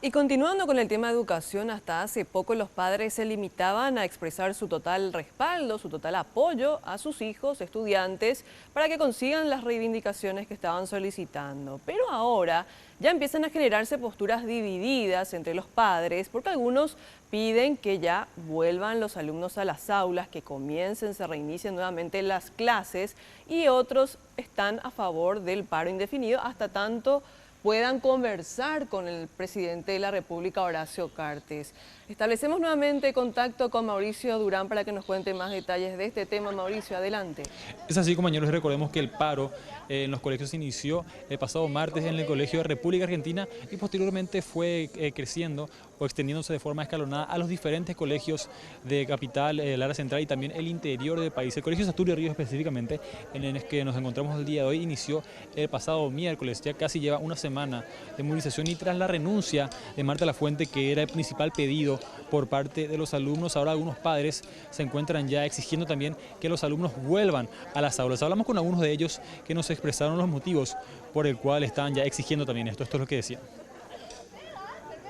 Y continuando con el tema de educación, hasta hace poco los padres se limitaban a expresar su total respaldo, su total apoyo a sus hijos, estudiantes, para que consigan las reivindicaciones que estaban solicitando. Pero ahora ya empiezan a generarse posturas divididas entre los padres, porque algunos piden que ya vuelvan los alumnos a las aulas, que comiencen, se reinicien nuevamente las clases, y otros están a favor del paro indefinido hasta tanto puedan conversar con el presidente de la República, Horacio Cartes. Establecemos nuevamente contacto con Mauricio Durán para que nos cuente más detalles de este tema. Mauricio, adelante. Es así, compañeros, recordemos que el paro en los colegios se inició el pasado martes en el Colegio de República Argentina y posteriormente fue creciendo o extendiéndose de forma escalonada a los diferentes colegios de capital, el área central y también el interior del país. El Colegio Saturio Ríos específicamente, en el que nos encontramos el día de hoy, inició el pasado miércoles, ya casi lleva una semana de movilización y tras la renuncia de Marta Lafuente, que era el principal pedido por parte de los alumnos, ahora algunos padres se encuentran ya exigiendo también que los alumnos vuelvan a las aulas. Hablamos con algunos de ellos que nos expresaron los motivos por el cual están ya exigiendo también esto. Esto es lo que decían.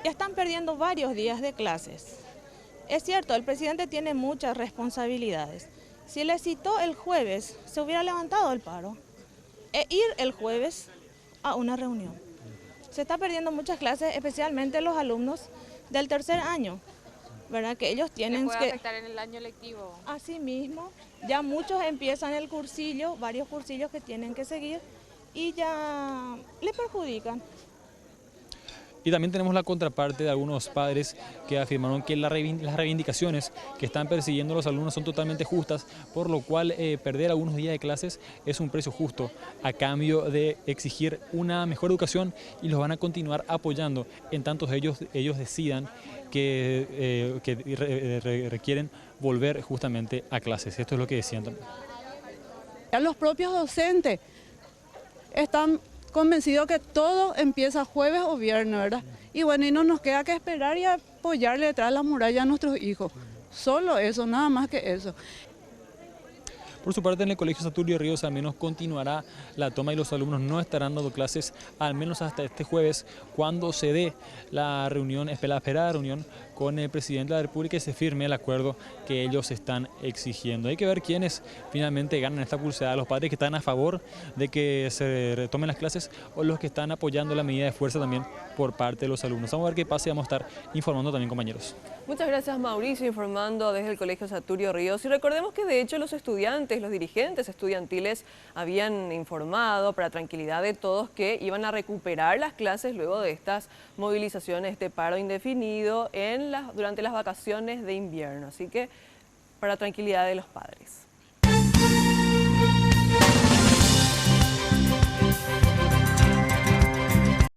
Ya están perdiendo varios días de clases. Es cierto, el presidente tiene muchas responsabilidades. Si le citó el jueves, se hubiera levantado el paro e ir el jueves a una reunión. Se está perdiendo muchas clases, especialmente los alumnos del tercer año, ¿verdad? Que ellos tienen puede que afectar en el año lectivo. Así mismo, ya muchos empiezan el cursillo, varios cursillos que tienen que seguir y ya le perjudican. Y también tenemos la contraparte de algunos padres que afirmaron que las reivindicaciones que están persiguiendo los alumnos son totalmente justas, por lo cual perder algunos días de clases es un precio justo a cambio de exigir una mejor educación y los van a continuar apoyando en tanto ellos decidan que requieren volver justamente a clases. Esto es lo que decían también. Los propios docentes están convencidos que todo empieza jueves o viernes, ¿verdad? Y bueno, y no nos queda que esperar y apoyarle detrás de la muralla a nuestros hijos. Solo eso, nada más que eso. Por su parte, en el Colegio Saturio Ríos al menos continuará la toma y los alumnos no estarán dando clases al menos hasta este jueves, cuando se dé la reunión, la esperada reunión con el presidente de la República y se firme el acuerdo que ellos están exigiendo. Hay que ver quiénes finalmente ganan esta pulseada, los padres que están a favor de que se retomen las clases o los que están apoyando la medida de fuerza también por parte de los alumnos. Vamos a ver qué pasa y vamos a estar informando también, compañeros. Muchas gracias, Mauricio, informando desde el Colegio Saturio Ríos. Y recordemos que de hecho los estudiantes, los dirigentes estudiantiles habían informado para tranquilidad de todos que iban a recuperar las clases luego de estas movilizaciones, este paro indefinido durante las vacaciones de invierno. Así que para tranquilidad de los padres.